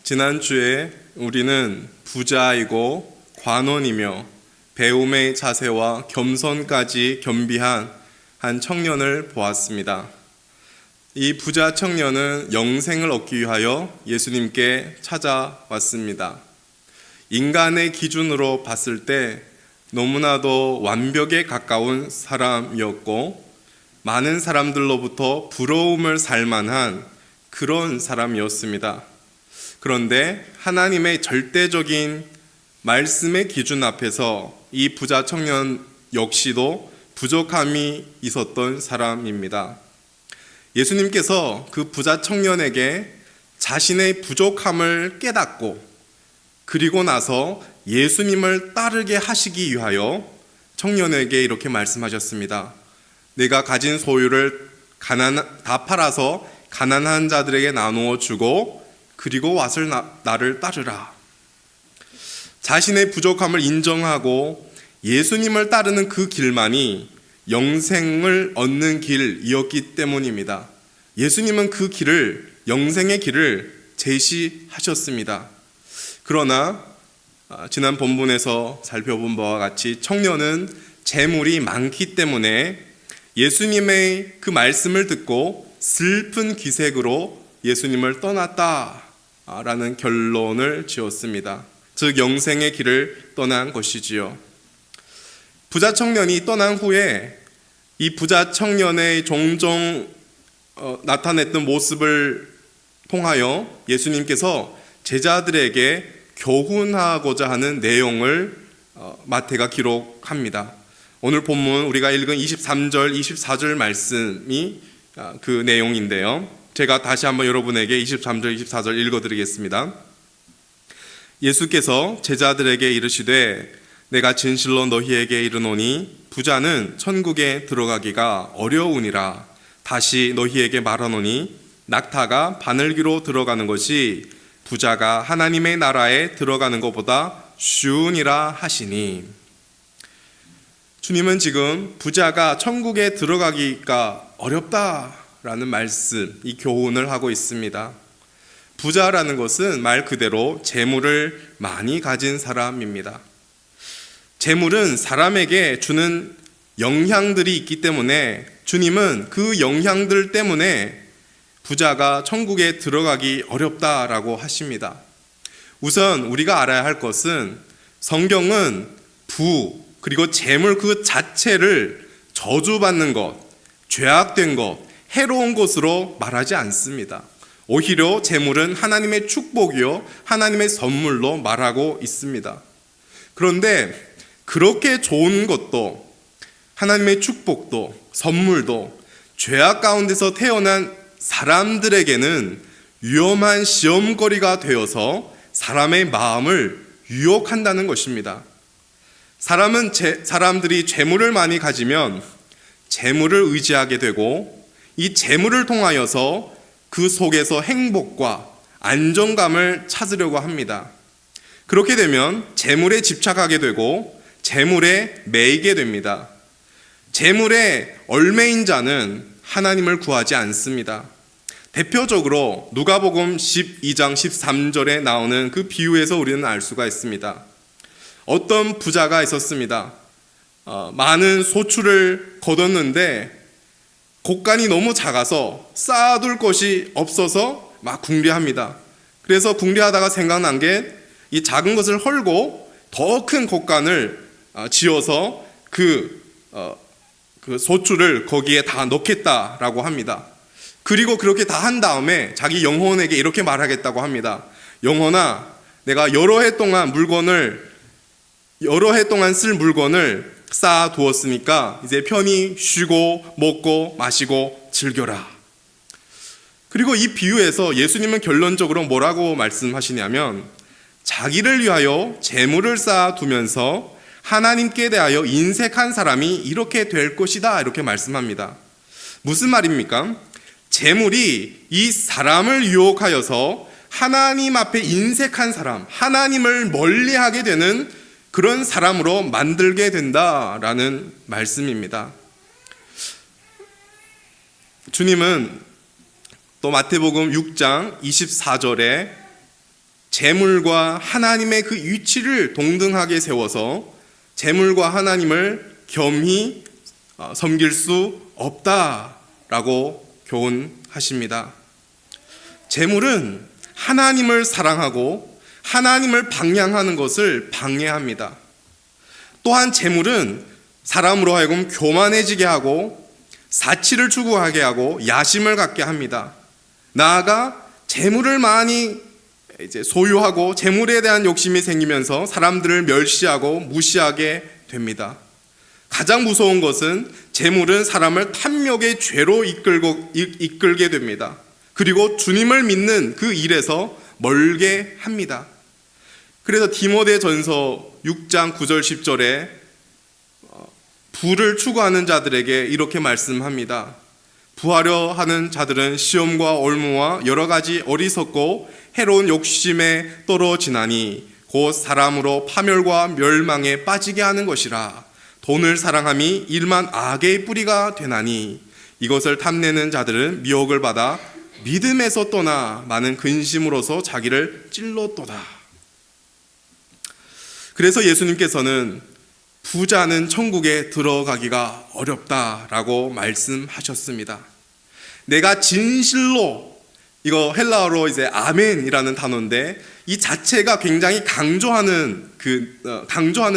지난주에 우리는 부자이고 관원이며 배움의 자세와 겸손까지 겸비한 한 청년을 보았습니다. 이 부자 청년은 영생을 얻기 위하여 예수님께 찾아왔습니다. 인간의 기준으로 봤을 때 너무나도 완벽에 가까운 사람이었고 많은 사람들로부터 부러움을 살 만한 그런 사람이었습니다. 그런데 하나님의 절대적인 말씀의 기준 앞에서 이 부자 청년 역시도 부족함이 있었던 사람입니다. 예수님께서 그 부자 청년에게 자신의 부족함을 깨닫고 그리고 나서 예수님을 따르게 하시기 위하여 청년에게 이렇게 말씀하셨습니다. 내가 가진 소유를 다 팔아서 가난한 자들에게 나누어 주고 그리고 와서 나를 따르라. 자신의 부족함을 인정하고 예수님을 따르는 그 길만이 영생을 얻는 길이었기 때문입니다. 예수님은 그 길을, 영생의 길을 제시하셨습니다. 그러나 지난 본문에서 살펴본 바와 같이 청년은 재물이 많기 때문에 예수님의 그 말씀을 듣고 슬픈 기색으로 예수님을 떠났다라는 결론을 지었습니다. 즉 영생의 길을 떠난 것이지요. 부자 청년이 떠난 후에 이 부자 청년의 종종 나타냈던 모습을 통하여 예수님께서 제자들에게 교훈하고자 하는 내용을 마태가 기록합니다. 오늘 본문 우리가 읽은 23절, 24절 말씀이 그 내용인데요. 제가 다시 한번 여러분에게 23절, 24절 읽어드리겠습니다. 예수께서 제자들에게 이르시되 내가 진실로 너희에게 이르노니 부자는 천국에 들어가기가 어려우니라. 다시 너희에게 말하노니 낙타가 바늘기로 들어가는 것이 부자가 하나님의 나라에 들어가는 것보다 쉬우니라 하시니. 주님은 지금 부자가 천국에 들어가기가 어렵다라는 말씀, 이 교훈을 하고 있습니다. 부자라는 것은 말 그대로 재물을 많이 가진 사람입니다. 재물은 사람에게 주는 영향들이 있기 때문에 주님은 그 영향들 때문에 부자가 천국에 들어가기 어렵다라고 하십니다. 우선 우리가 알아야 할 것은 성경은 그리고 재물 그 자체를 저주받는 것, 죄악된 것, 해로운 것으로 말하지 않습니다. 오히려 재물은 하나님의 축복이요 하나님의 선물로 말하고 있습니다. 그런데 그렇게 좋은 것도 하나님의 축복도 선물도 죄악 가운데서 태어난 사람들에게는 위험한 시험거리가 되어서 사람의 마음을 유혹한다는 것입니다. 사람들이 재물을 많이 가지면 재물을 의지하게 되고 이 재물을 통하여서 그 속에서 행복과 안정감을 찾으려고 합니다. 그렇게 되면 재물에 집착하게 되고 재물에 매이게 됩니다. 재물에 얽매인 자는 하나님을 구하지 않습니다. 대표적으로 누가복음 12장 13절에 나오는 그 비유에서 우리는 알 수가 있습니다. 어떤 부자가 있었습니다. 많은 소출을 거뒀는데 곡간이 너무 작아서 쌓아둘 것이 없어서 막 궁리합니다. 그래서 궁리하다가 생각난 게 이 작은 것을 헐고 더 큰 곡간을 지어서 그 소출을 거기에 다 넣겠다라고 합니다. 그리고 그렇게 다 한 다음에 자기 영혼에게 이렇게 말하겠다고 합니다. 영혼아, 내가 여러 해 동안 쓸 물건을 쌓아 두었으니까 이제 편히 쉬고 먹고 마시고 즐겨라. 그리고 이 비유에서 예수님은 결론적으로 뭐라고 말씀하시냐면 자기를 위하여 재물을 쌓아 두면서 하나님께 대하여 인색한 사람이 이렇게 될 것이다 이렇게 말씀합니다. 무슨 말입니까? 재물이 이 사람을 유혹하여서 하나님 앞에 인색한 사람, 하나님을 멀리하게 되는 그런 사람으로 만들게 된다라는 말씀입니다. 주님은 또 마태복음 6장 24절에 재물과 하나님의 그 위치를 동등하게 세워서 재물과 하나님을 겸히 섬길 수 없다라고 교훈하십니다. 재물은 하나님을 사랑하고 하나님을 방향하는 것을 방해합니다. 또한 재물은 사람으로 하여금 교만해지게 하고 사치를 추구하게 하고 야심을 갖게 합니다. 나아가 재물을 많이 소유하고 재물에 대한 욕심이 생기면서 사람들을 멸시하고 무시하게 됩니다. 가장 무서운 것은 재물은 사람을 탐욕의 죄로 이끌게 됩니다. 그리고 주님을 믿는 그 일에서 멀게 합니다. 그래서 디모데전서 6장 9절 10절에 부를 추구하는 자들에게 이렇게 말씀합니다. 부하려 하는 자들은 시험과 올무와 여러 가지 어리석고 해로운 욕심에 떨어지나니 곧 사람으로 파멸과 멸망에 빠지게 하는 것이라. 돈을 사랑함이 일만 악의 뿌리가 되나니 이것을 탐내는 자들은 미혹을 받아 믿음에서 떠나 많은 근심으로서 자기를 찔렀도다. 그래서 예수님께서는 부자는 천국에 들어가기가 어렵다라고 말씀하셨습니다. 내가 진실로, 이거 헬라어로 이제 아멘이라는 단어인데 이 자체가 굉장히 강조하는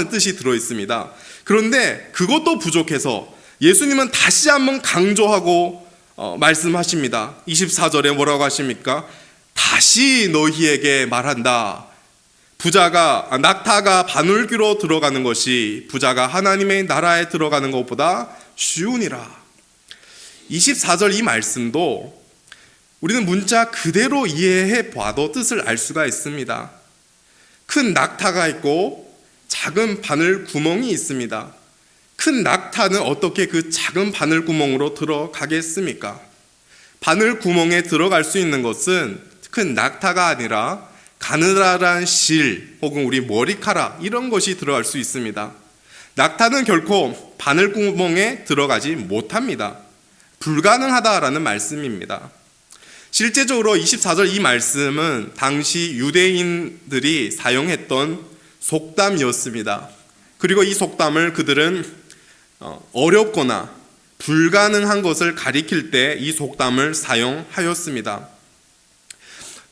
뜻이 들어 있습니다. 그런데 그것도 부족해서 예수님은 다시 한번 강조하고 말씀하십니다. 24절에 뭐라고 하십니까? 다시 너희에게 말한다. 낙타가 바늘귀로 들어가는 것이 부자가 하나님의 나라에 들어가는 것보다 쉬우니라. 24절 이 말씀도 우리는 문자 그대로 이해해 봐도 뜻을 알 수가 있습니다. 큰 낙타가 있고 작은 바늘 구멍이 있습니다. 큰 낙타는 어떻게 그 작은 바늘 구멍으로 들어가겠습니까? 바늘 구멍에 들어갈 수 있는 것은 큰 낙타가 아니라 가느다란 실 혹은 우리 머리카락 이런 것이 들어갈 수 있습니다. 낙타는 결코 바늘 구멍에 들어가지 못합니다. 불가능하다라는 말씀입니다. 실제적으로 24절 이 말씀은 당시 유대인들이 사용했던 속담이었습니다. 그리고 이 속담을 그들은 어렵거나 불가능한 것을 가리킬 때 이 속담을 사용하였습니다.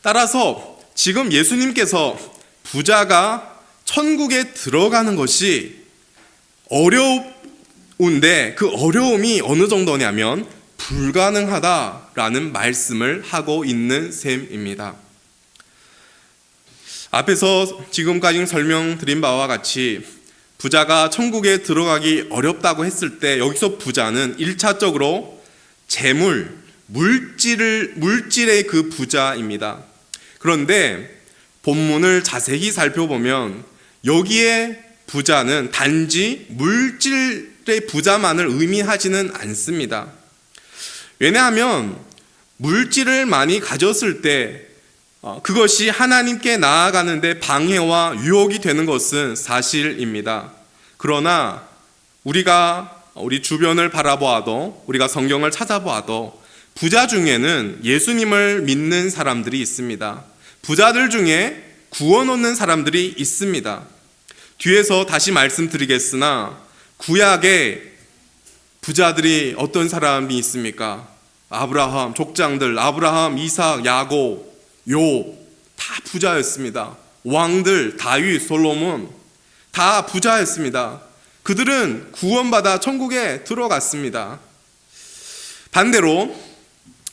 따라서 지금 예수님께서 부자가 천국에 들어가는 것이 어려운데 그 어려움이 어느 정도냐면 불가능하다라는 말씀을 하고 있는 셈입니다. 앞에서 지금까지 설명드린 바와 같이 부자가 천국에 들어가기 어렵다고 했을 때 여기서 부자는 1차적으로 재물, 물질의 그 부자입니다. 그런데 본문을 자세히 살펴보면 여기에 부자는 단지 물질의 부자만을 의미하지는 않습니다. 왜냐하면 물질을 많이 가졌을 때 그것이 하나님께 나아가는데 방해와 유혹이 되는 것은 사실입니다. 그러나 우리 주변을 바라보아도 우리가 성경을 찾아보아도 부자 중에는 예수님을 믿는 사람들이 있습니다. 부자들 중에 구원 얻는 사람들이 있습니다. 뒤에서 다시 말씀드리겠으나 구약에 부자들이 어떤 사람이 있습니까? 아브라함, 족장들, 아브라함, 이삭, 야곱, 욥 다 부자였습니다. 왕들, 다윗, 솔로몬 다 부자였습니다. 그들은 구원받아 천국에 들어갔습니다. 반대로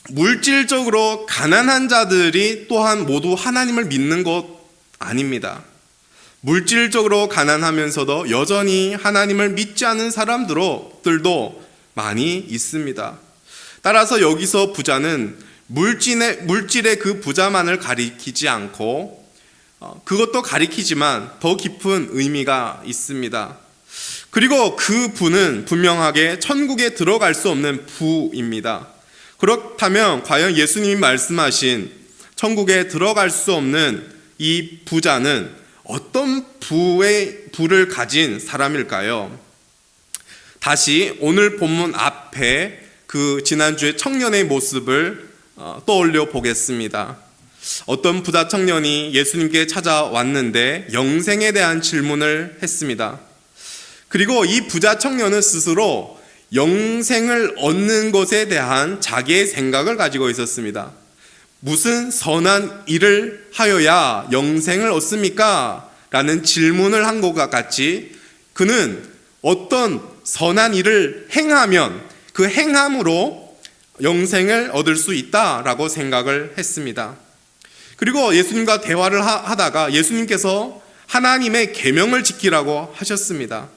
물질적으로 가난한 자들이 또한 모두 하나님을 믿는 것 아닙니다. 물질적으로 가난하면서도 여전히 하나님을 믿지 않은 사람들도 많이 있습니다. 따라서 여기서 부자는 물질의 그 부자만을 가리키지 않고 그것도 가리키지만 더 깊은 의미가 있습니다. 그리고 그 부는 분명하게 천국에 들어갈 수 없는 부입니다. 그렇다면 과연 예수님이 말씀하신 천국에 들어갈 수 없는 이 부자는 어떤 부를 가진 사람일까요? 다시 오늘 본문 앞에 그 지난주에 청년의 모습을 떠올려 보겠습니다. 어떤 부자 청년이 예수님께 찾아왔는데 영생에 대한 질문을 했습니다. 그리고 이 부자 청년은 스스로 영생을 얻는 것에 대한 자기의 생각을 가지고 있었습니다. 무슨 선한 일을 하여야 영생을 얻습니까? 라는 질문을 한 것과 같이 그는 어떤 선한 일을 행하면 그 행함으로 영생을 얻을 수 있다라고 생각을 했습니다. 그리고 예수님과 대화를 하다가 예수님께서 하나님의 계명을 지키라고 하셨습니다.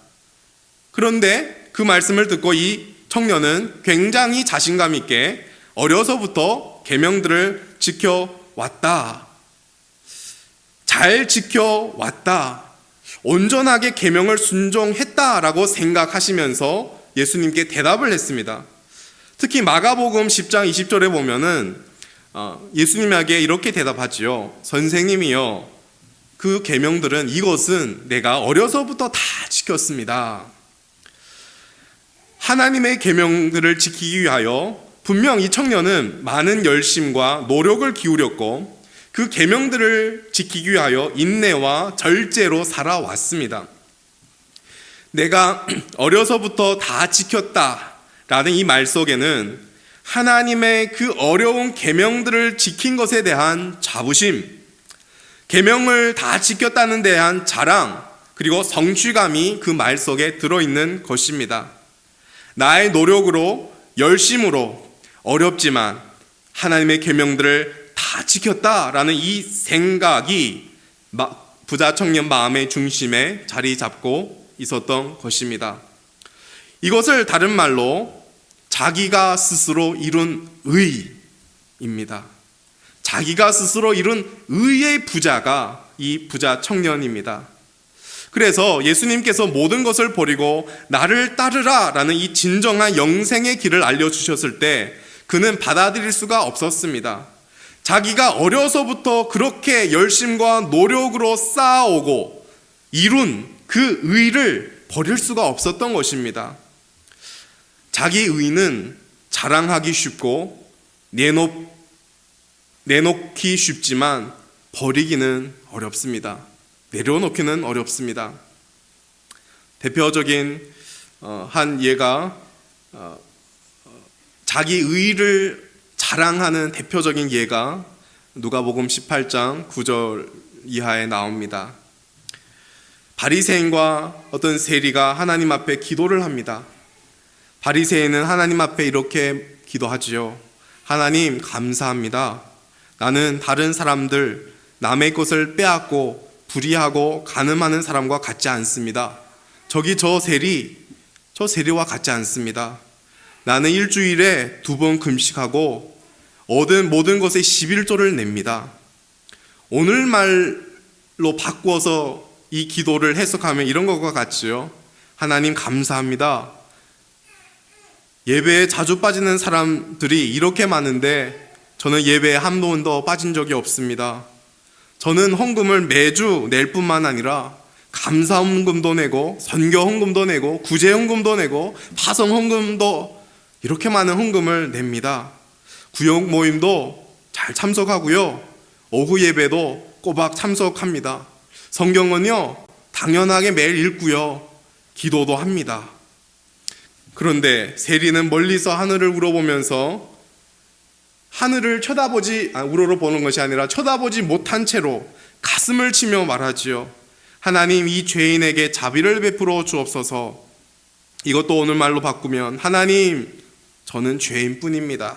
그런데 그 말씀을 듣고 이 청년은 굉장히 자신감 있게 어려서부터 계명들을 지켜왔다. 잘 지켜왔다. 온전하게 계명을 순종했다라고 생각하시면서 예수님께 대답을 했습니다. 특히 마가복음 10장 20절에 보면은 예수님에게 이렇게 대답하지요. 선생님이요, 그 계명들은 이것은 내가 어려서부터 다 지켰습니다. 하나님의 계명들을 지키기 위하여 분명 이 청년은 많은 열심과 노력을 기울였고 그 계명들을 지키기 위하여 인내와 절제로 살아왔습니다. 내가 어려서부터 다 지켰다라는 이 말 속에는 하나님의 그 어려운 계명들을 지킨 것에 대한 자부심, 계명을 다 지켰다는 데 대한 자랑, 그리고 성취감이 그 말 속에 들어있는 것입니다. 나의 노력으로, 열심으로 어렵지만 하나님의 계명들을 다 지켰다라는 이 생각이 부자 청년 마음의 중심에 자리 잡고 있었던 것입니다. 이것을 다른 말로 자기가 스스로 이룬 의입니다. 자기가 스스로 이룬 의의 부자가 이 부자 청년입니다. 그래서 예수님께서 모든 것을 버리고 나를 따르라 라는 이 진정한 영생의 길을 알려주셨을 때 그는 받아들일 수가 없었습니다. 자기가 어려서부터 그렇게 열심과 노력으로 쌓아오고 이룬 그 의를 버릴 수가 없었던 것입니다. 자기 의는 자랑하기 쉽고 내놓기 쉽지만 버리기는 어렵습니다. 내려놓기는 어렵습니다. 대표적인 한 예가 자기 의를 자랑하는 대표적인 예가 누가복음 18장 9절 이하에 나옵니다. 바리새인과 어떤 세리가 하나님 앞에 기도를 합니다. 바리새인은 하나님 앞에 이렇게 기도하지요. 하나님 감사합니다. 나는 다른 사람들 남의 것을 빼앗고 불의하고 간음하는 사람과 같지 않습니다. 저기 저 세리와 같지 않습니다. 나는 일주일에 2번 금식하고 얻은 모든 것의 11조를 냅니다. 오늘 말로 바꾸어서 이 기도를 해석하면 이런 것과 같지요. 하나님 감사합니다. 예배에 자주 빠지는 사람들이 이렇게 많은데 저는 예배에 한 번도 빠진 적이 없습니다. 저는 헌금을 매주 낼 뿐만 아니라 감사 헌금도 내고 선교 헌금도 내고 구제 헌금도 내고 파송 헌금도 이렇게 많은 헌금을 냅니다. 구역 모임도 잘 참석하고요. 오후 예배도 꼬박 참석합니다. 성경은요 당연하게 매일 읽고요. 기도도 합니다. 그런데 세리는 멀리서 하늘을 우러보면서 하늘을 우러러 보는 것이 아니라 쳐다보지 못한 채로 가슴을 치며 말하지요. 하나님 이 죄인에게 자비를 베풀어 주옵소서. 이것도 오늘 말로 바꾸면 하나님 저는 죄인뿐입니다.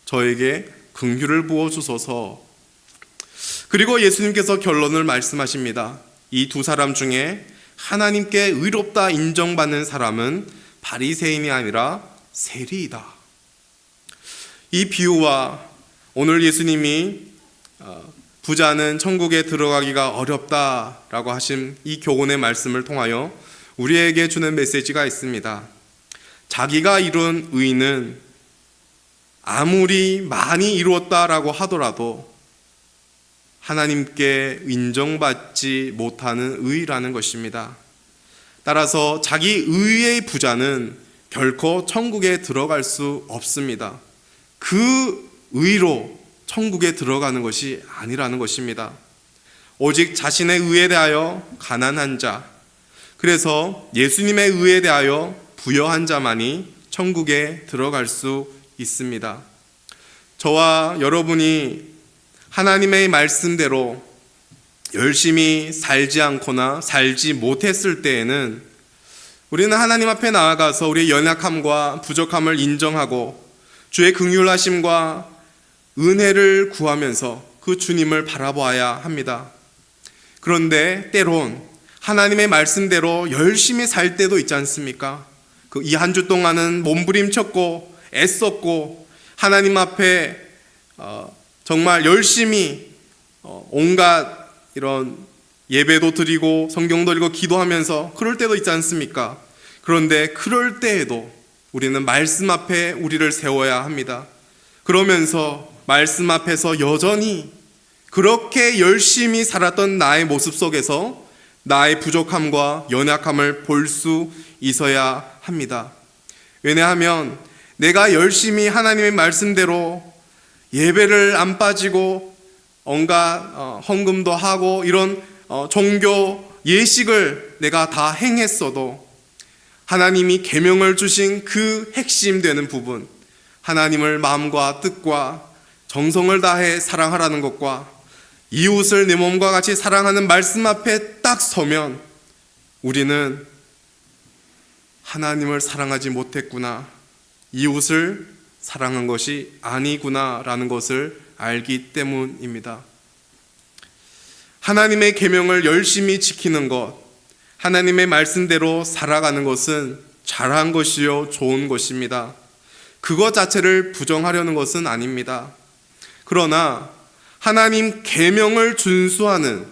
저에게 긍휼을 부어 주소서. 그리고 예수님께서 결론을 말씀하십니다. 이 두 사람 중에 하나님께 의롭다 인정받는 사람은 바리새인이 아니라 세리이다. 이 비유와 오늘 예수님이 부자는 천국에 들어가기가 어렵다라고 하신 이 교훈의 말씀을 통하여 우리에게 주는 메시지가 있습니다. 자기가 이룬 의는 아무리 많이 이루었다라고 하더라도 하나님께 인정받지 못하는 의라는 것입니다. 따라서 자기 의의 부자는 결코 천국에 들어갈 수 없습니다. 그 의로 천국에 들어가는 것이 아니라는 것입니다. 오직 자신의 의에 대하여 가난한 자, 그래서 예수님의 의에 대하여 부여한 자만이 천국에 들어갈 수 있습니다. 저와 여러분이 하나님의 말씀대로 열심히 살지 않거나 살지 못했을 때에는 우리는 하나님 앞에 나아가서 우리의 연약함과 부족함을 인정하고 주의 긍휼하심과 은혜를 구하면서 그 주님을 바라보아야 합니다. 그런데 때론 하나님의 말씀대로 열심히 살 때도 있지 않습니까? 이 한 주 동안은 몸부림쳤고 애썼고 하나님 앞에 정말 열심히 온갖 이런 예배도 드리고 성경도 읽고 기도하면서 그럴 때도 있지 않습니까? 그런데 그럴 때에도 우리는 말씀 앞에 우리를 세워야 합니다. 그러면서 말씀 앞에서 여전히 그렇게 열심히 살았던 나의 모습 속에서 나의 부족함과 연약함을 볼 수 있어야 합니다. 왜냐하면 내가 열심히 하나님의 말씀대로 예배를 안 빠지고 온갖 헌금도 하고 이런 종교 예식을 내가 다 행했어도 하나님이 계명을 주신 그 핵심 되는 부분, 하나님을 마음과 뜻과 정성을 다해 사랑하라는 것과 이웃을 내 몸과 같이 사랑하는 말씀 앞에 딱 서면 우리는 하나님을 사랑하지 못했구나, 이웃을 사랑한 것이 아니구나 라는 것을 알기 때문입니다. 하나님의 계명을 열심히 지키는 것, 하나님의 말씀대로 살아가는 것은 잘한 것이요 좋은 것입니다. 그것 자체를 부정하려는 것은 아닙니다. 그러나 하나님 계명을 준수하는,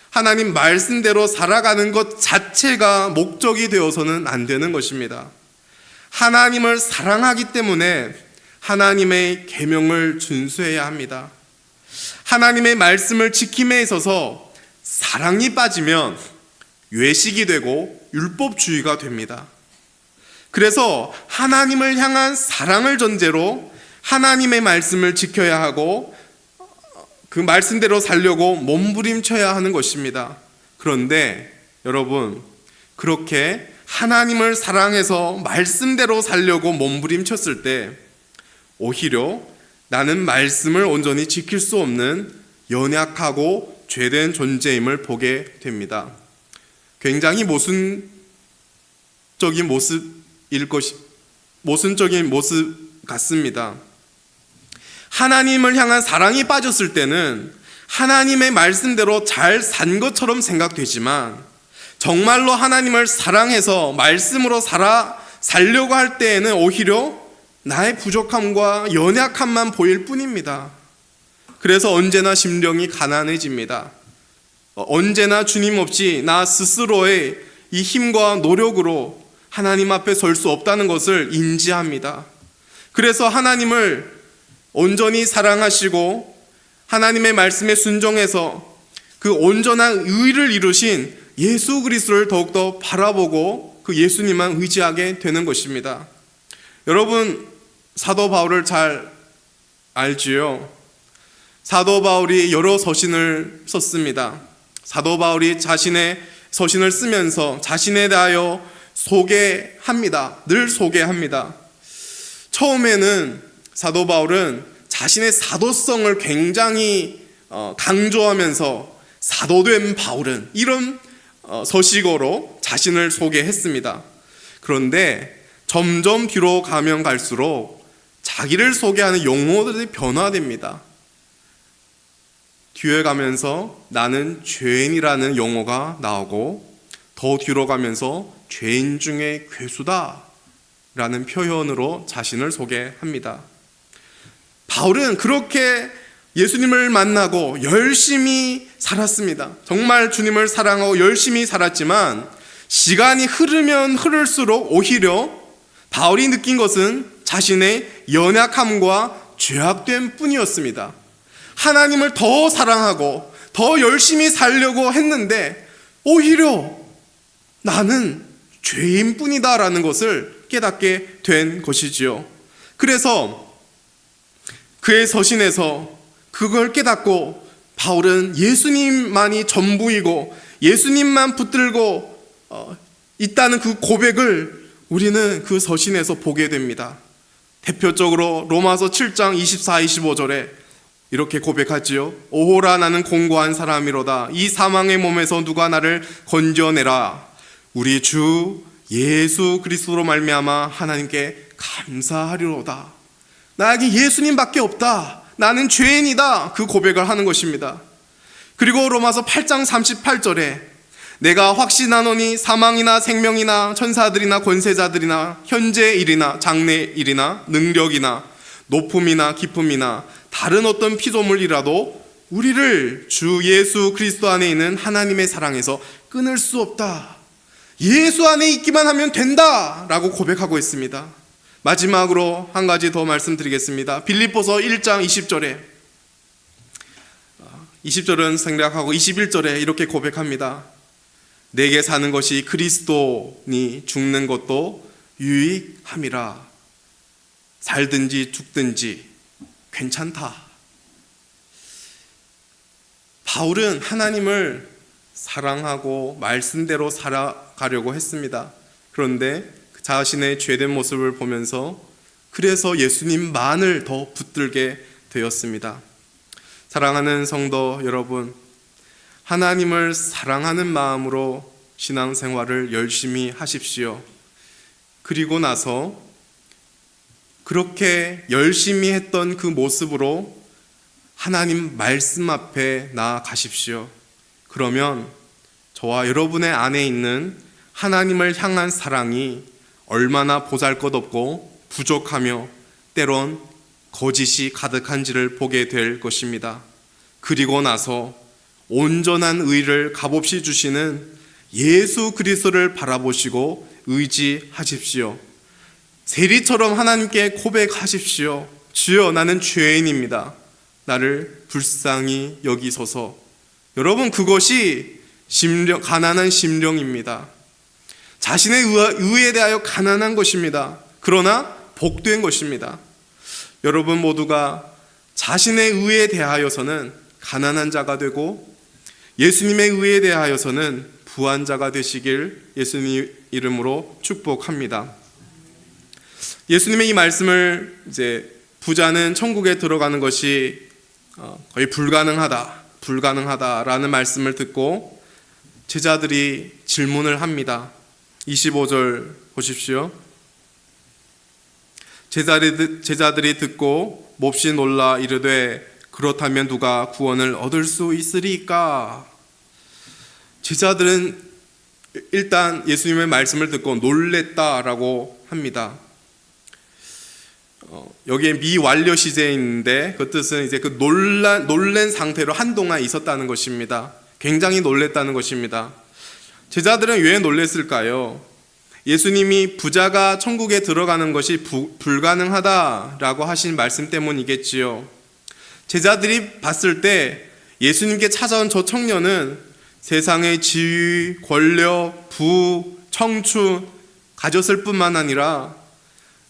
하나님 말씀대로 살아가는 것 자체가 목적이 되어서는 안 되는 것입니다. 하나님을 사랑하기 때문에 하나님의 계명을 준수해야 합니다. 하나님의 말씀을 지킴에 있어서 사랑이 빠지면 외식이 되고 율법주의가 됩니다. 그래서 하나님을 향한 사랑을 전제로 하나님의 말씀을 지켜야 하고 그 말씀대로 살려고 몸부림쳐야 하는 것입니다. 그런데 여러분, 그렇게 하나님을 사랑해서 말씀대로 살려고 몸부림쳤을 때 오히려 나는 말씀을 온전히 지킬 수 없는 연약하고 죄된 존재임을 보게 됩니다. 굉장히 모순적인 모습 같습니다. 하나님을 향한 사랑이 빠졌을 때는 하나님의 말씀대로 잘 산 것처럼 생각되지만 정말로 하나님을 사랑해서 말씀으로 살려고 할 때에는 오히려 나의 부족함과 연약함만 보일 뿐입니다. 그래서 언제나 심령이 가난해집니다. 언제나 주님 없이 나 스스로의 이 힘과 노력으로 하나님 앞에 설 수 없다는 것을 인지합니다. 그래서 하나님을 온전히 사랑하시고 하나님의 말씀에 순종해서 그 온전한 의를 이루신 예수 그리스도를 더욱더 바라보고 그 예수님만 의지하게 되는 것입니다. 여러분, 사도 바울을 잘 알지요? 사도 바울이 여러 서신을 썼습니다. 사도 바울이 자신의 서신을 쓰면서 자신에 대하여 소개합니다. 늘 소개합니다. 처음에는 사도 바울은 자신의 사도성을 굉장히 강조하면서 사도된 바울은 이런 서식어로 자신을 소개했습니다. 그런데 점점 뒤로 가면 갈수록 자기를 소개하는 용어들이 변화됩니다. 뒤에 가면서 나는 죄인이라는 용어가 나오고 더 뒤로 가면서 죄인 중에 괴수다 라는 표현으로 자신을 소개합니다. 바울은 그렇게 예수님을 만나고 열심히 살았습니다. 정말 주님을 사랑하고 열심히 살았지만 시간이 흐르면 흐를수록 오히려 바울이 느낀 것은 자신의 연약함과 죄악됨 뿐이었습니다. 하나님을 더 사랑하고 더 열심히 살려고 했는데 오히려 나는 죄인뿐이다 라는 것을 깨닫게 된 것이지요. 그래서 그의 서신에서 그걸 깨닫고 바울은 예수님만이 전부이고 예수님만 붙들고 있다는 그 고백을 우리는 그 서신에서 보게 됩니다. 대표적으로 로마서 7장 24, 25절에 이렇게 고백하지요. 오호라 나는 공고한 사람이로다. 이 사망의 몸에서 누가 나를 건져내라. 우리 주 예수 그리스도로 말미암아 하나님께 감사하리로다. 나에게 예수님밖에 없다. 나는 죄인이다. 그 고백을 하는 것입니다. 그리고 로마서 8장 38절에 내가 확신하노니 사망이나 생명이나 천사들이나 권세자들이나 현재 일이나 장래 일이나 능력이나 높음이나 깊음이나 다른 어떤 피조물이라도 우리를 주 예수 그리스도 안에 있는 하나님의 사랑에서 끊을 수 없다. 예수 안에 있기만 하면 된다 라고 고백하고 있습니다. 마지막으로 한 가지 더 말씀드리겠습니다. 빌립보서 1장 20절은 생략하고 21절에 이렇게 고백합니다. 내게 사는 것이 그리스도니 죽는 것도 유익함이라. 살든지 죽든지 괜찮다. 바울은 하나님을 사랑하고 말씀대로 살아가려고 했습니다. 그런데 자신의 죄된 모습을 보면서 그래서 예수님만을 더 붙들게 되었습니다. 사랑하는 성도 여러분, 하나님을 사랑하는 마음으로 신앙생활을 열심히 하십시오. 그리고 나서 그렇게 열심히 했던 그 모습으로 하나님 말씀 앞에 나아가십시오. 그러면 저와 여러분의 안에 있는 하나님을 향한 사랑이 얼마나 보잘것없고 부족하며 때론 거짓이 가득한지를 보게 될 것입니다. 그리고 나서 온전한 의를 값없이 주시는 예수 그리스도를 바라보시고 의지하십시오. 세리처럼 하나님께 고백하십시오. 주여, 나는 죄인입니다. 나를 불쌍히 여기소서. 여러분, 그것이 가난한 심령입니다. 자신의 의에 대하여 가난한 것입니다. 그러나 복된 것입니다. 여러분 모두가 자신의 의에 대하여서는 가난한 자가 되고 예수님의 의에 대하여서는 부한 자가 되시길 예수님 이름으로 축복합니다. 예수님의 이 말씀을 이제 부자는 천국에 들어가는 것이 거의 불가능하다라는 말씀을 듣고 제자들이 질문을 합니다. 25절 보십시오. 제자들이 듣고 몹시 놀라 이르되 그렇다면 누가 구원을 얻을 수 있으리까? 제자들은 일단 예수님의 말씀을 듣고 놀랬다라고 합니다. 여기에 미완료 시제에 있는데 그 뜻은 이제 그 놀란 상태로 한동안 있었다는 것입니다. 굉장히 놀랬다는 것입니다. 제자들은 왜 놀랬을까요? 예수님이 부자가 천국에 들어가는 것이 불가능하다라고 하신 말씀 때문이겠지요. 제자들이 봤을 때 예수님께 찾아온 저 청년은 세상의 지위, 권력, 부, 청춘 가졌을 뿐만 아니라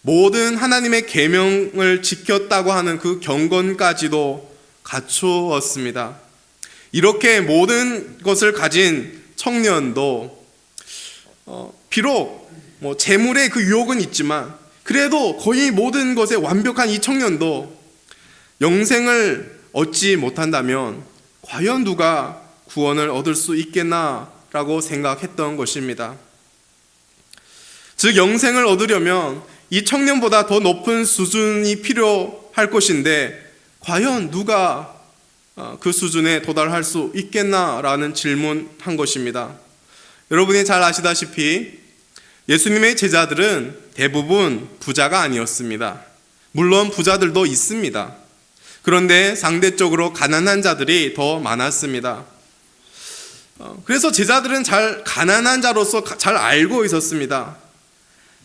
모든 하나님의 계명을 지켰다고 하는 그 경건까지도 갖추었습니다. 이렇게 모든 것을 가진 청년도 비록 재물의 그 유혹은 있지만 그래도 거의 모든 것에 완벽한 이 청년도 영생을 얻지 못한다면 과연 누가 구원을 얻을 수 있겠나라고 생각했던 것입니다. 즉 영생을 얻으려면 이 청년보다 더 높은 수준이 필요할 것인데 과연 누가 그 수준에 도달할 수 있겠나라는 질문한 것입니다. 여러분이 잘 아시다시피 예수님의 제자들은 대부분 부자가 아니었습니다. 물론 부자들도 있습니다. 그런데 상대적으로 가난한 자들이 더 많았습니다. 그래서 제자들은 가난한 자로서 잘 알고 있었습니다.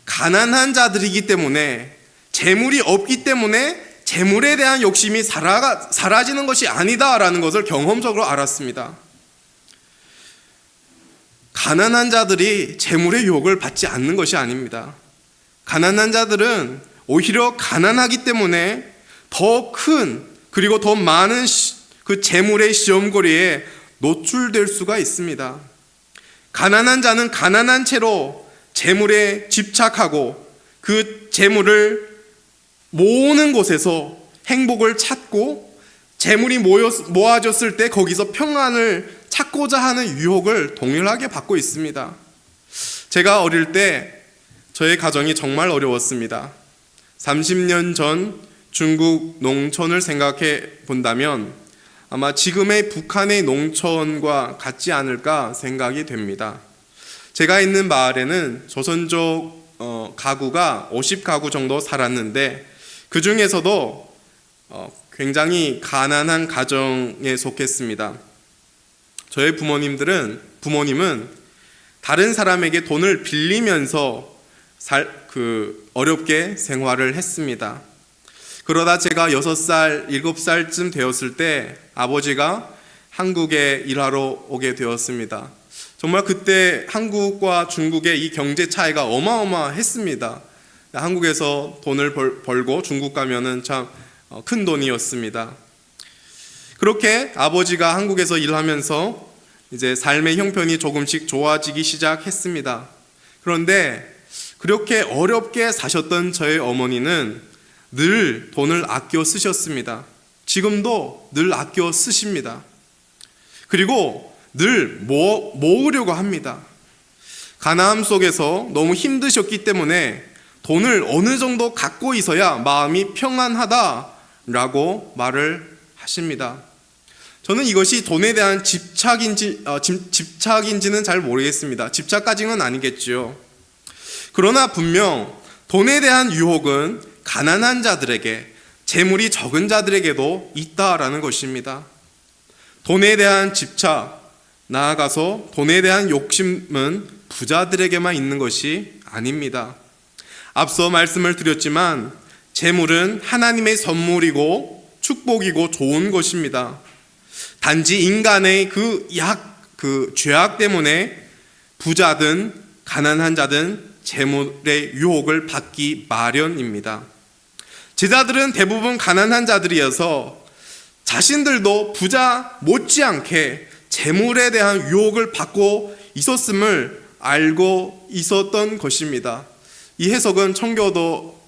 가난한 자들이기 때문에 재물이 없기 때문에 재물에 대한 욕심이 사라지는 것이 아니다라는 것을 경험적으로 알았습니다. 가난한 자들이 재물의 유혹을 받지 않는 것이 아닙니다. 가난한 자들은 오히려 가난하기 때문에 더 큰 그리고 더 많은 그 재물의 시험거리에 노출될 수가 있습니다. 가난한 자는 가난한 채로 재물에 집착하고 그 재물을 모으는 곳에서 행복을 찾고 재물이 모아졌을 때 거기서 평안을 찾고자 하는 유혹을 동일하게 받고 있습니다. 제가 어릴 때 저의 가정이 정말 어려웠습니다. 30년 전 중국 농촌을 생각해 본다면 아마 지금의 북한의 농촌과 같지 않을까 생각이 됩니다. 제가 있는 마을에는 조선족 가구가 50가구 정도 살았는데 그 중에서도 굉장히 가난한 가정에 속했습니다. 저의 부모님은 다른 사람에게 돈을 빌리면서 어렵게 생활을 했습니다. 그러다 제가 6살, 7살쯤 되었을 때 아버지가 한국에 일하러 오게 되었습니다. 정말 그때 한국과 중국의 이 경제 차이가 어마어마했습니다. 한국에서 돈을 벌고 중국 가면은 참 큰 돈이었습니다. 그렇게 아버지가 한국에서 일하면서 이제 삶의 형편이 조금씩 좋아지기 시작했습니다. 그런데 그렇게 어렵게 사셨던 저희 어머니는 늘 돈을 아껴 쓰셨습니다. 지금도 늘 아껴 쓰십니다. 그리고 늘 모으려고 합니다. 가나움 속에서 너무 힘드셨기 때문에 돈을 어느 정도 갖고 있어야 마음이 평안하다라고 말을 하십니다. 저는 이것이 돈에 대한 집착인지는 잘 모르겠습니다. 집착까지는 아니겠지요. 그러나 분명 돈에 대한 유혹은 가난한 자들에게, 재물이 적은 자들에게도 있다라는 것입니다. 돈에 대한 집착, 나아가서 돈에 대한 욕심은 부자들에게만 있는 것이 아닙니다. 앞서 말씀을 드렸지만 재물은 하나님의 선물이고 축복이고 좋은 것입니다. 단지 인간의 그 죄악 때문에 부자든 가난한 자든 재물의 유혹을 받기 마련입니다. 제자들은 대부분 가난한 자들이어서 자신들도 부자 못지않게 재물에 대한 유혹을 받고 있었음을 알고 있었던 것입니다. 이 해석은 청교도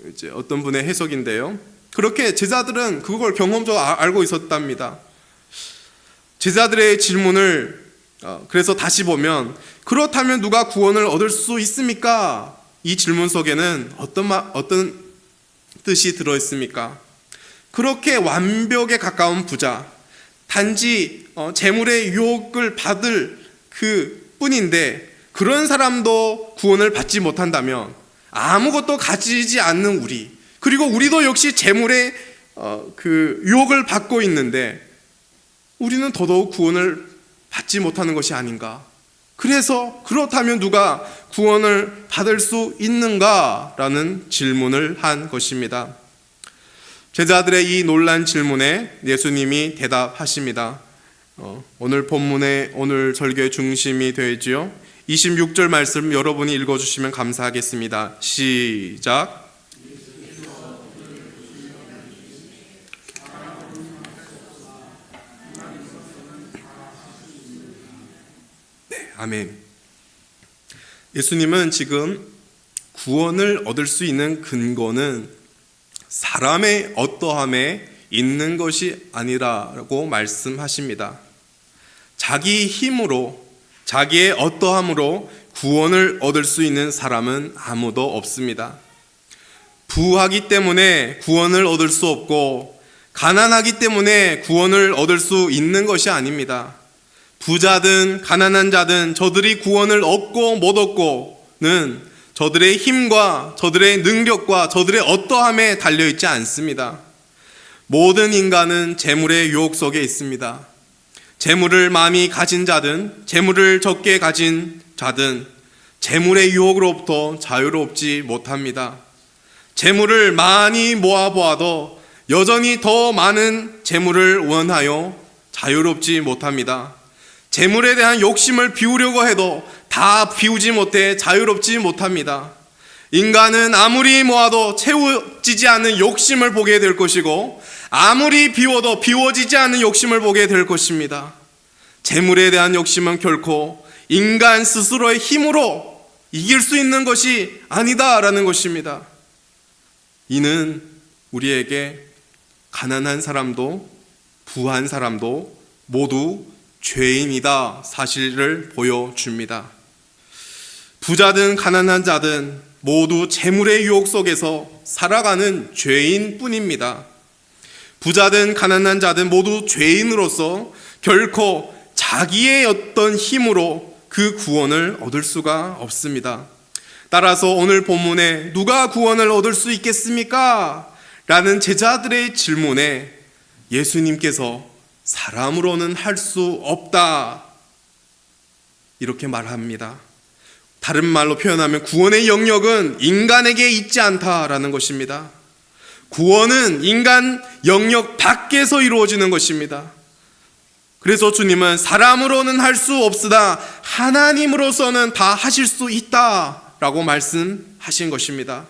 이제 어떤 분의 해석인데요. 그렇게 제자들은 그걸 경험적으로 알고 있었답니다. 제자들의 질문을 그래서 다시 보면 그렇다면 누가 구원을 얻을 수 있습니까? 이 질문 속에는 어떤 뜻이 들어있습니까? 그렇게 완벽에 가까운 부자, 단지 재물의 유혹을 받을 그 뿐인데 그런 사람도 구원을 받지 못한다면 아무것도 가지지 않는 우리, 그리고 우리도 역시 재물의 그 유혹을 받고 있는데 우리는 더더욱 구원을 받지 못하는 것이 아닌가? 그래서 그렇다면 누가 구원을 받을 수 있는가라는 질문을 한 것입니다. 제자들의 이 놀란 질문에 예수님이 대답하십니다. 오늘 본문의 오늘 설교의 중심이 되지요. 26절 말씀 여러분이 읽어주시면 감사하겠습니다. 시작. 네, 아멘. 예수님은 지금 구원을 얻을 수 있는 근거는 사람의 어떠함에 있는 것이 아니라고 말씀하십니다. 자기 힘으로, 자기의 어떠함으로 구원을 얻을 수 있는 사람은 아무도 없습니다. 부하기 때문에 구원을 얻을 수 없고 가난하기 때문에 구원을 얻을 수 있는 것이 아닙니다. 부자든 가난한 자든 저들이 구원을 얻고 못 얻고는 저들의 힘과 저들의 능력과 저들의 어떠함에 달려있지 않습니다. 모든 인간은 재물의 유혹 속에 있습니다. 재물을 많이 가진 자든 재물을 적게 가진 자든 재물의 유혹으로부터 자유롭지 못합니다. 재물을 많이 모아보아도 여전히 더 많은 재물을 원하여 자유롭지 못합니다. 재물에 대한 욕심을 비우려고 해도 다 비우지 못해 자유롭지 못합니다. 인간은 아무리 모아도 채워지지 않는 욕심을 보게 될 것이고 아무리 비워도 비워지지 않는 욕심을 보게 될 것입니다. 재물에 대한 욕심은 결코 인간 스스로의 힘으로 이길 수 있는 것이 아니다라는 것입니다. 이는 우리에게 가난한 사람도 부한 사람도 모두 죄인이다 사실을 보여줍니다. 부자든 가난한 자든 모두 재물의 유혹 속에서 살아가는 죄인뿐입니다. 부자든 가난한 자든 모두 죄인으로서 결코 자기의 어떤 힘으로 그 구원을 얻을 수가 없습니다. 따라서 오늘 본문에 누가 구원을 얻을 수 있겠습니까? 라는 제자들의 질문에 예수님께서 사람으로는 할 수 없다 이렇게 말합니다. 다른 말로 표현하면 구원의 영역은 인간에게 있지 않다라는 것입니다. 구원은 인간 영역 밖에서 이루어지는 것입니다. 그래서 주님은 사람으로는 할 수 없으나 하나님으로서는 다 하실 수 있다라고 말씀하신 것입니다.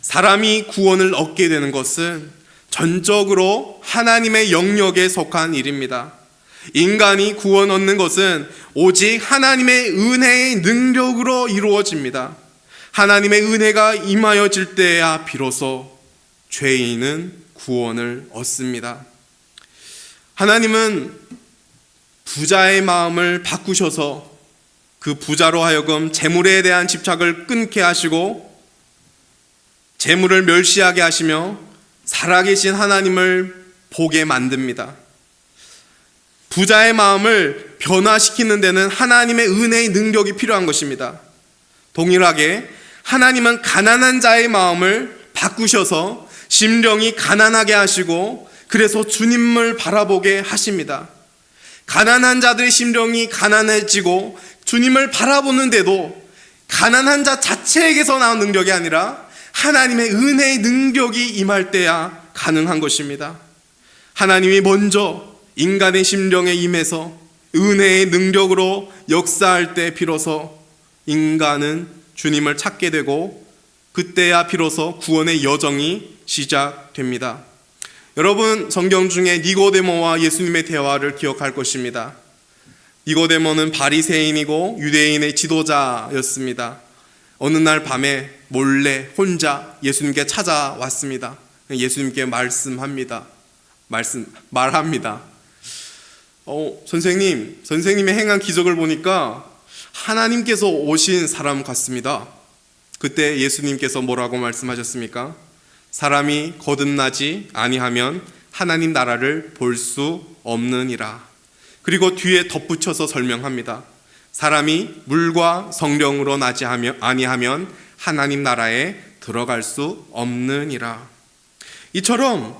사람이 구원을 얻게 되는 것은 전적으로 하나님의 영역에 속한 일입니다. 인간이 구원 얻는 것은 오직 하나님의 은혜의 능력으로 이루어집니다. 하나님의 은혜가 임하여질 때야 비로소 죄인은 구원을 얻습니다. 하나님은 부자의 마음을 바꾸셔서 그 부자로 하여금 재물에 대한 집착을 끊게 하시고 재물을 멸시하게 하시며 살아계신 하나님을 보게 만듭니다. 부자의 마음을 변화시키는 데는 하나님의 은혜의 능력이 필요한 것입니다. 동일하게 하나님은 가난한 자의 마음을 바꾸셔서 심령이 가난하게 하시고 그래서 주님을 바라보게 하십니다. 가난한 자들의 심령이 가난해지고 주님을 바라보는데도 가난한 자 자체에게서 나온 능력이 아니라 하나님의 은혜의 능력이 임할 때야 가능한 것입니다. 하나님이 먼저 인간의 심령에 임해서 은혜의 능력으로 역사할 때 비로소 인간은 주님을 찾게 되고 그때야 비로소 구원의 여정이 시작됩니다. 여러분, 성경 중에 니고데모와 예수님의 대화를 기억할 것입니다. 니고데모는 바리새인이고 유대인의 지도자였습니다. 어느 날 밤에 몰래 혼자 예수님께 찾아왔습니다. 예수님께 말합니다. 선생님의 행한 기적을 보니까 하나님께서 오신 사람 같습니다. 그때 예수님께서 뭐라고 말씀하셨습니까? 사람이 거듭나지 아니하면 하나님 나라를 볼 수 없느니라. 그리고 뒤에 덧붙여서 설명합니다. 사람이 물과 성령으로 나지 아니하면 하나님 나라에 들어갈 수 없느니라. 이처럼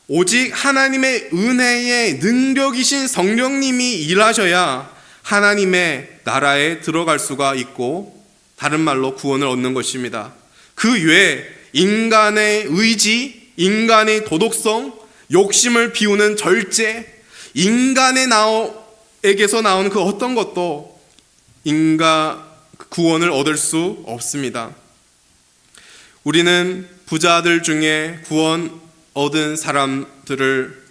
오직 하나님의 은혜의 능력이신 성령님이 일하셔야 하나님의 나라에 들어갈 수가 있고 다른 말로 구원을 얻는 것입니다. 그 외에 인간의 의지, 인간의 도덕성, 욕심을 비우는 절제, 인간에게서 나오는 그 어떤 것도 인간 구원을 얻을 수 없습니다. 우리는 부자들 중에 구원 얻은 사람들을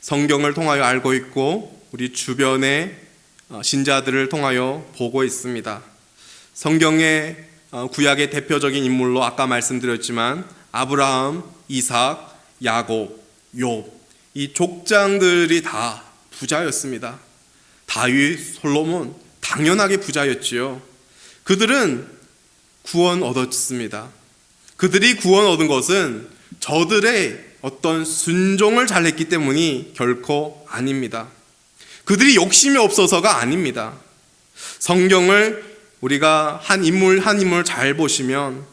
성경을 통하여 알고 있고 우리 주변의 신자들을 통하여 보고 있습니다. 성경의 구약의 대표적인 인물로 아까 말씀드렸지만 아브라함, 이삭, 야곱, 욥 이 족장들이 다 부자였습니다. 다윗, 솔로몬 당연하게 부자였지요. 그들은 구원 얻었습니다. 그들이 구원 얻은 것은 저들의 어떤 순종을 잘했기 때문이 결코 아닙니다. 그들이 욕심이 없어서가 아닙니다. 성경을 우리가 한 인물 한 인물 잘 보시면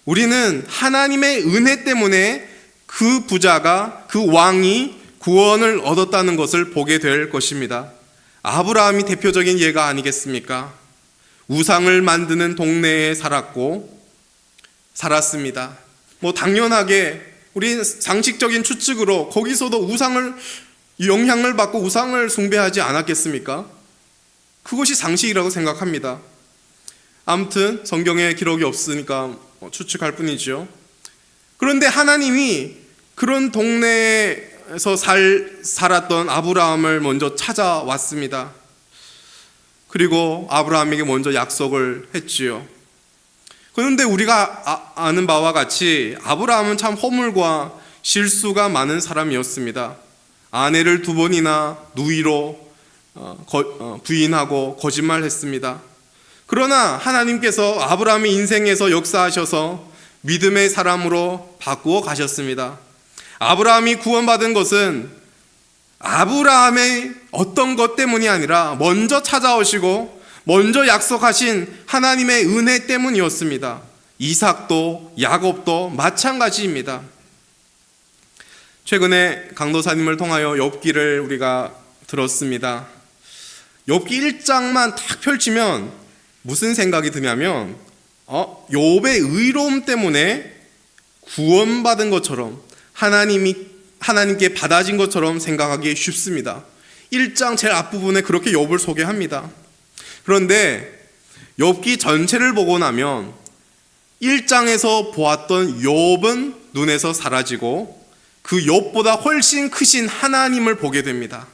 우리는 하나님의 은혜 때문에 그 부자가, 그 왕이 구원을 얻었다는 것을 보게 될 것입니다. 아브라함이 대표적인 예가 아니겠습니까? 우상을 만드는 동네에 살았습니다. 당연하게 우리 상식적인 추측으로 거기서도 우상을 영향을 받고 우상을 숭배하지 않았겠습니까? 그것이 상식이라고 생각합니다. 아무튼 성경에 기록이 없으니까 추측할 뿐이죠. 그런데 하나님이 그런 동네에서 살았던 아브라함을 먼저 찾아왔습니다. 그리고 아브라함에게 먼저 약속을 했지요. 그런데 우리가 아는 바와 같이 아브라함은 참 허물과 실수가 많은 사람이었습니다. 아내를 2번이나 누이로 부인하고 거짓말했습니다. 그러나 하나님께서 아브라함의 인생에서 역사하셔서 믿음의 사람으로 바꾸어 가셨습니다. 아브라함이 구원받은 것은 아브라함의 어떤 것 때문이 아니라 먼저 찾아오시고 먼저 약속하신 하나님의 은혜 때문이었습니다. 이삭도 야곱도 마찬가지입니다. 최근에 강도사님을 통하여 욥기를 우리가 들었습니다. 욥기 1장만 딱 펼치면 무슨 생각이 드냐면 욥의 의로움 때문에 구원받은 것처럼 하나님께 받아진 것처럼 생각하기 쉽습니다. 1장 제일 앞부분에 그렇게 욥을 소개합니다. 그런데 욥기 전체를 보고 나면 1장에서 보았던 욥은 눈에서 사라지고 그 욥보다 훨씬 크신 하나님을 보게 됩니다.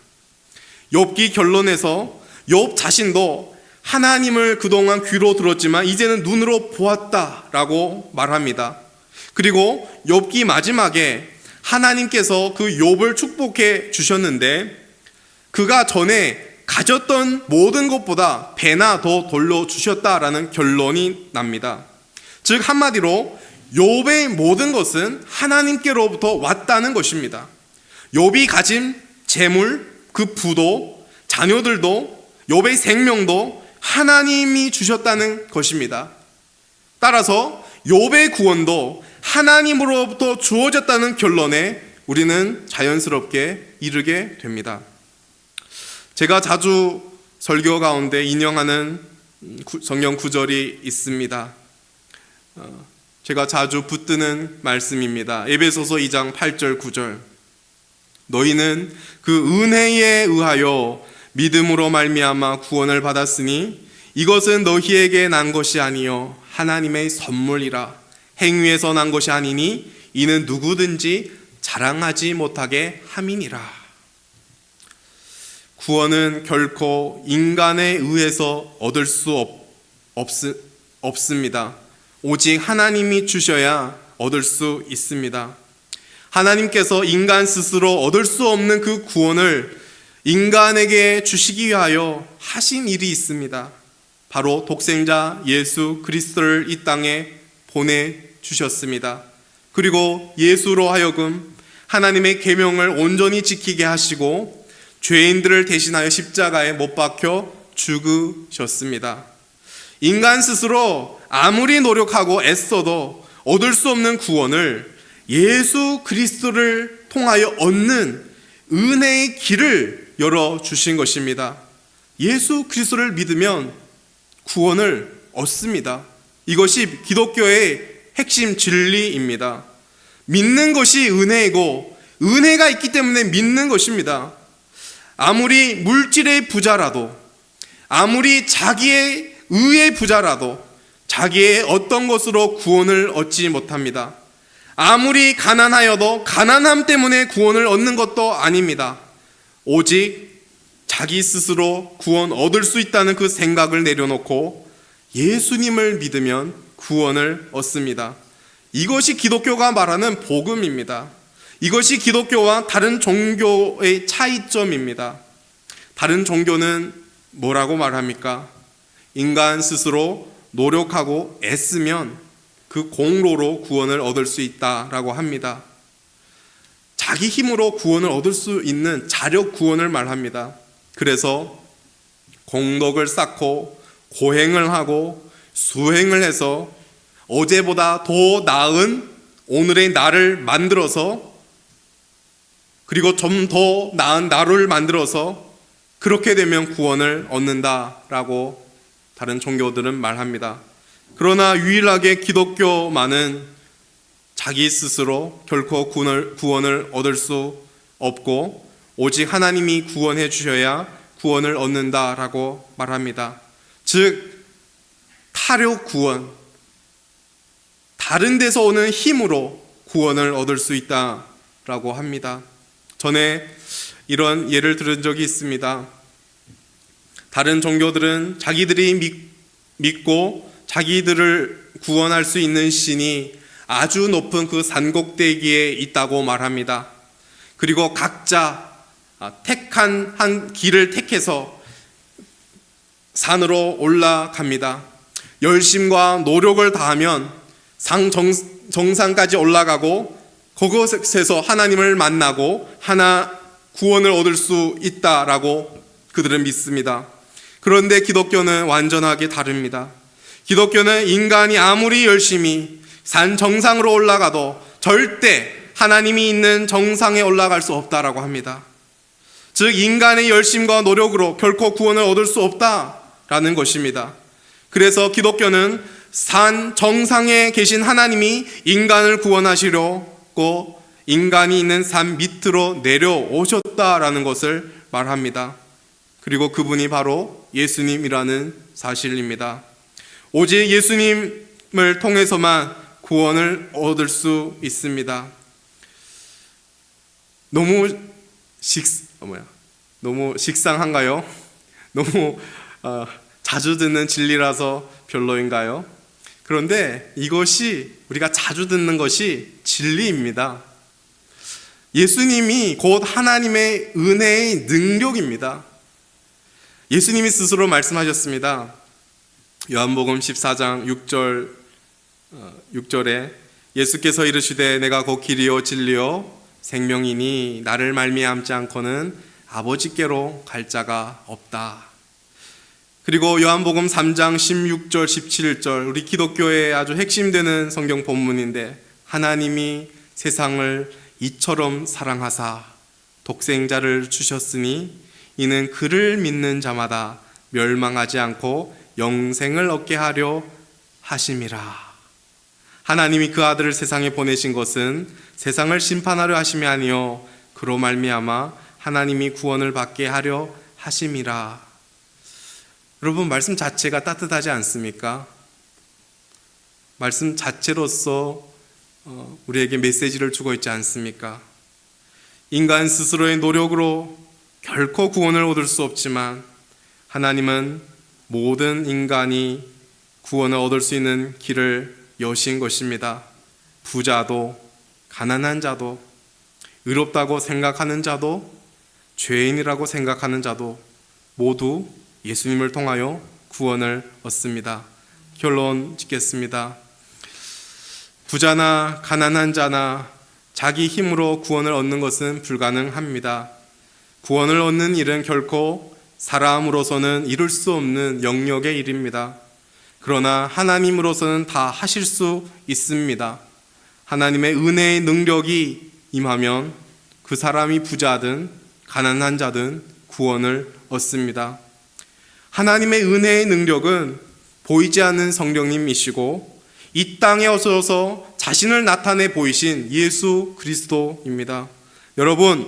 욥기 결론에서 욥 자신도 하나님을 그동안 귀로 들었지만 이제는 눈으로 보았다라고 말합니다. 그리고 욥기 마지막에 하나님께서 그 욥을 축복해 주셨는데 그가 전에 가졌던 모든 것보다 배나 더 돌려주셨다라는 결론이 납니다. 즉 한마디로 욥의 모든 것은 하나님께로부터 왔다는 것입니다. 욥이 가진 재물, 그 부도, 자녀들도, 욥의 생명도 하나님이 주셨다는 것입니다. 따라서 욥의 구원도 하나님으로부터 주어졌다는 결론에 우리는 자연스럽게 이르게 됩니다. 제가 자주 설교 가운데 인용하는 성경 구절이 있습니다. 제가 자주 붙드는 말씀입니다. 에베소서 2장 8절 9절. 너희는 그 은혜에 의하여 믿음으로 말미암아 구원을 받았으니 이것은 너희에게 난 것이 아니요 하나님의 선물이라. 행위에서 난 것이 아니니 이는 누구든지 자랑하지 못하게 함이니라. 구원은 결코 인간에 의해서 얻을 수 없습니다. 오직 하나님이 주셔야 얻을 수 있습니다. 하나님께서 인간 스스로 얻을 수 없는 그 구원을 인간에게 주시기 위하여 하신 일이 있습니다. 바로 독생자 예수 그리스도를 이 땅에 보내주셨습니다. 그리고 예수로 하여금 하나님의 계명을 온전히 지키게 하시고 죄인들을 대신하여 십자가에 못 박혀 죽으셨습니다. 인간 스스로 아무리 노력하고 애써도 얻을 수 없는 구원을 예수 그리스도를 통하여 얻는 은혜의 길을 열어주신 것입니다. 예수 그리스도를 믿으면 구원을 얻습니다. 이것이 기독교의 핵심 진리입니다. 믿는 것이 은혜이고 은혜가 있기 때문에 믿는 것입니다. 아무리 물질의 부자라도, 아무리 자기의 의의 부자라도 자기의 어떤 것으로 구원을 얻지 못합니다. 아무리 가난하여도 가난함 때문에 구원을 얻는 것도 아닙니다. 오직 자기 스스로 구원 얻을 수 있다는 그 생각을 내려놓고 예수님을 믿으면 구원을 얻습니다. 이것이 기독교가 말하는 복음입니다. 이것이 기독교와 다른 종교의 차이점입니다. 다른 종교는 뭐라고 말합니까? 인간 스스로 노력하고 애쓰면 그 공로로 구원을 얻을 수 있다라고 합니다. 자기 힘으로 구원을 얻을 수 있는 자력 구원을 말합니다. 그래서 공덕을 쌓고 고행을 하고 수행을 해서 어제보다 더 나은 오늘의 나를 만들어서 그리고 좀 더 나은 나를 만들어서 그렇게 되면 구원을 얻는다라고 다른 종교들은 말합니다. 그러나 유일하게 기독교만은 자기 스스로 결코 구원을 얻을 수 없고 오직 하나님이 구원해 주셔야 구원을 얻는다라고 말합니다. 즉 타력 구원, 다른 데서 오는 힘으로 구원을 얻을 수 있다. 라고 합니다. 전에 이런 예를 들은 적이 있습니다. 다른 종교들은 자기들이 믿고 자기들을 구원할 수 있는 신이 아주 높은 그 산꼭대기에 있다고 말합니다. 그리고 각자 택한 한 길을 택해서 산으로 올라갑니다. 열심과 노력을 다하면 정상까지 올라가고 그곳에서 하나님을 만나고 구원을 얻을 수 있다라고 그들은 믿습니다. 그런데 기독교는 완전하게 다릅니다. 기독교는 인간이 아무리 열심히 산 정상으로 올라가도 절대 하나님이 있는 정상에 올라갈 수 없다라고 합니다. 즉 인간의 열심과 노력으로 결코 구원을 얻을 수 없다라는 것입니다. 그래서 기독교는 산 정상에 계신 하나님이 인간을 구원하시려고 인간이 있는 산 밑으로 내려오셨다라는 것을 말합니다. 그리고 그분이 바로 예수님이라는 사실입니다. 오직 예수님을 통해서만 구원을 얻을 수 있습니다. 너무 식상한가요? 너무 자주 듣는 진리라서 별로인가요? 그런데 이것이 우리가 자주 듣는 것이 진리입니다. 예수님이 곧 하나님의 은혜의 능력입니다. 예수님이 스스로 말씀하셨습니다. 요한복음 14장 6절에 예수께서 이르시되 내가 곧 길이요 진리요 생명이니 나를 말미암지 않고는 아버지께로 갈 자가 없다. 그리고 요한복음 3장 16절 17절 우리 기독교의 아주 핵심되는 성경 본문인데 하나님이 세상을 이처럼 사랑하사 독생자를 주셨으니 이는 그를 믿는 자마다 멸망하지 않고 영생을 얻게 하려 하심이라. 하나님이 그 아들을 세상에 보내신 것은 세상을 심판하려 하심이 아니요 그로 말미암아 하나님이 구원을 받게 하려 하심이라. 여러분 말씀 자체가 따뜻하지 않습니까? 말씀 자체로서 우리에게 메시지를 주고 있지 않습니까? 인간 스스로의 노력으로 결코 구원을 얻을 수 없지만 하나님은 모든 인간이 구원을 얻을 수 있는 길을 여신 것입니다. 부자도 가난한 자도 의롭다고 생각하는 자도 죄인이라고 생각하는 자도 모두 예수님을 통하여 구원을 얻습니다. 결론 짓겠습니다. 부자나 가난한 자나 자기 힘으로 구원을 얻는 것은 불가능합니다. 구원을 얻는 일은 결코 사람으로서는 이룰 수 없는 영역의 일입니다. 그러나 하나님으로서는 다 하실 수 있습니다. 하나님의 은혜의 능력이 임하면 그 사람이 부자든 가난한 자든 구원을 얻습니다. 하나님의 은혜의 능력은 보이지 않는 성령님이시고 이 땅에 오셔서 자신을 나타내 보이신 예수 그리스도입니다. 여러분,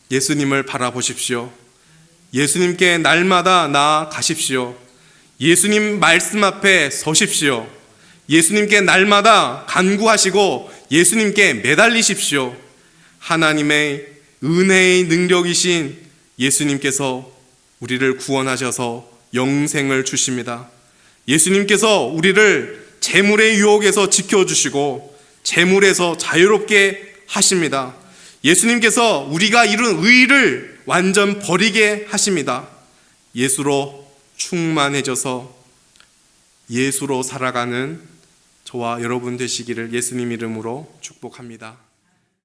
예수님을 바라보십시오. 예수님께 날마다 나아가십시오. 예수님 말씀 앞에 서십시오. 예수님께 날마다 간구하시고 예수님께 매달리십시오. 하나님의 은혜의 능력이신 예수님께서 우리를 구원하셔서 영생을 주십니다. 예수님께서 우리를 재물의 유혹에서 지켜주시고 재물에서 자유롭게 하십니다. 예수님께서 우리가 이룬 의를 완전 버리게 하십니다. 예수로 충만해져서 예수로 살아가는 저와 여러분 되시기를 예수님 이름으로 축복합니다.